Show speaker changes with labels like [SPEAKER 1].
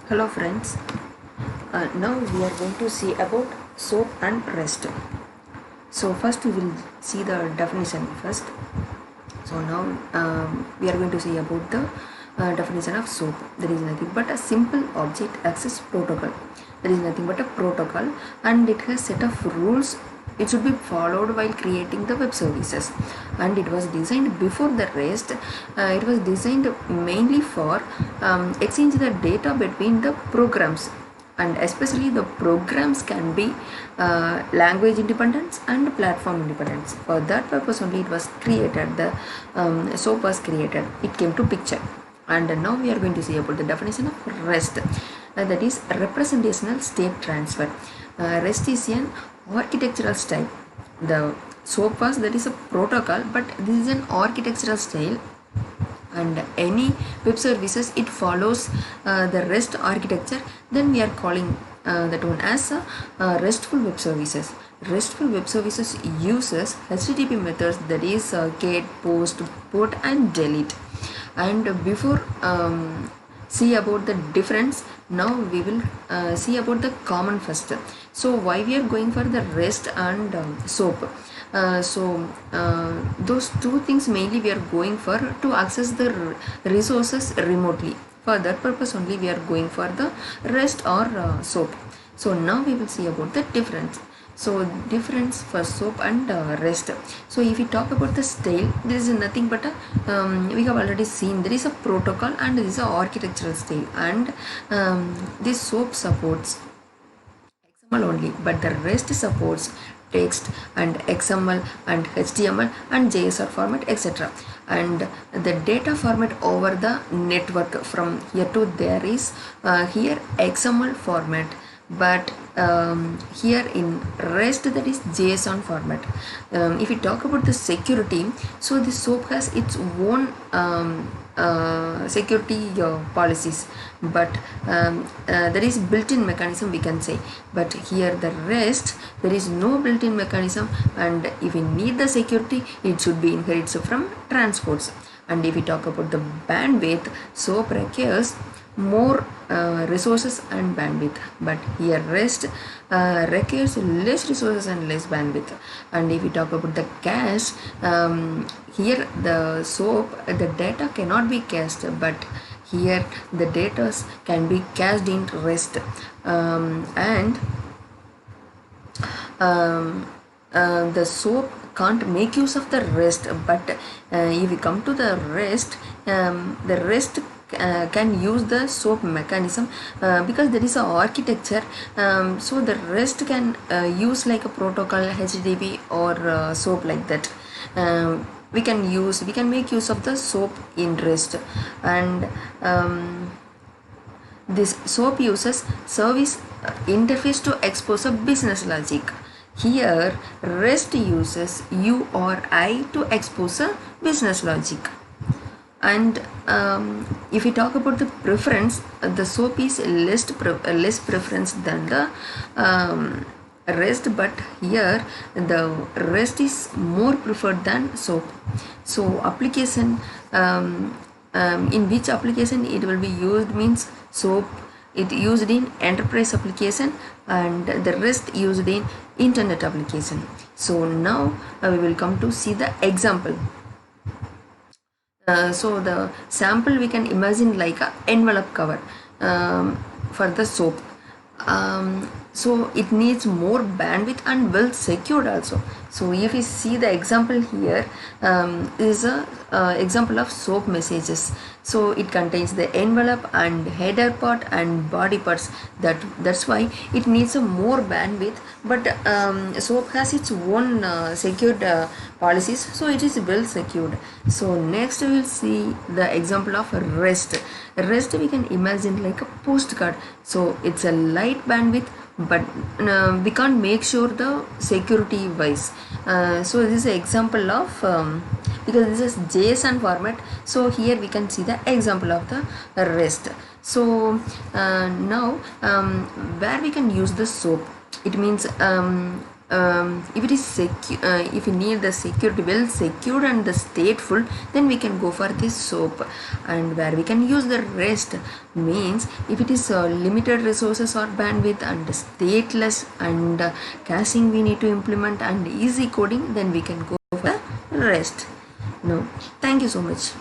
[SPEAKER 1] Hello friends, now we are going to see about SOAP and REST. So first we will see the definition first. So now we are going to see about the definition of SOAP. There is nothing but a simple object access protocol. There is nothing but a protocol and it has set of rules. It should be followed while creating the web services, and it was designed before the REST. It was designed mainly for exchange the data between the programs, and especially the programs can be language independence and platform independence. For that purpose only it was created. The SOAP was created. It came to picture, and now we are going to see about the definition of REST. That is representational state transfer. REST is an architectural style. The SOAP was, that is a protocol, but this is an architectural style, and any web services it follows the REST architecture. Then we are calling that one as RESTful web services. RESTful web services uses HTTP methods, that is get, post, put and delete. And before see about the difference, now we will see about the common first. So why we are going for the REST and SOAP? Those two things mainly we are going for to access the resources remotely. For that purpose only we are going for the REST or SOAP. So now we will see about the difference. So difference for SOAP and REST. So if we talk about the style, there is nothing but we have already seen there is a protocol and there is a architectural style, and this SOAP supports XML only, but the REST supports text and XML and HTML and JSR format, etc. And the data format over the network from here to there is here XML format, but here in REST that is JSON format. If we talk about the security, so the SOAP has its own security policies, but there is built-in mechanism we can say. But here the REST, there is no built-in mechanism, and if we need the security it should be inherited from transports. And if we talk about the bandwidth, SOAP requires more resources and bandwidth, but here REST requires less resources and less bandwidth. And if we talk about the cache, here the SOAP, the data cannot be cached, but here the data can be cached in REST. And the SOAP can't make use of the REST, but if we come to the REST, the REST can use the SOAP mechanism because there is a architecture. So the REST can use like a protocol, HTTP or SOAP like that. We can make use of the SOAP in REST. And this SOAP uses service interface to expose a business logic. Here REST uses URI to expose a business logic. And if we talk about the preference, the SOAP is less preference than the REST, but here the REST is more preferred than SOAP. So application, in which application it will be used means SOAP it used in enterprise application and the REST used in internet application. So now we will come to see the example. So the sample we can imagine like a envelope cover for the SOAP. So it needs more bandwidth and well secured also. So if you see the example here, is a example of SOAP messages. So it contains the envelope and header part and body parts. That's why it needs a more bandwidth. But SOAP has its own secured policies, so it is well secured. So next we will see the example of REST. REST we can imagine like a postcard. So it's a light bandwidth, but we can't make sure the security wise. So this is an example of because this is JSON format, so here we can see the example of the REST. So now where we can use the SOAP, it means if it is if you need the security well secured and the stateful, then we can go for this SOAP. And where we can use the REST means if it is limited resources or bandwidth and stateless and caching we need to implement and easy coding, then we can go for REST. No, thank you so much.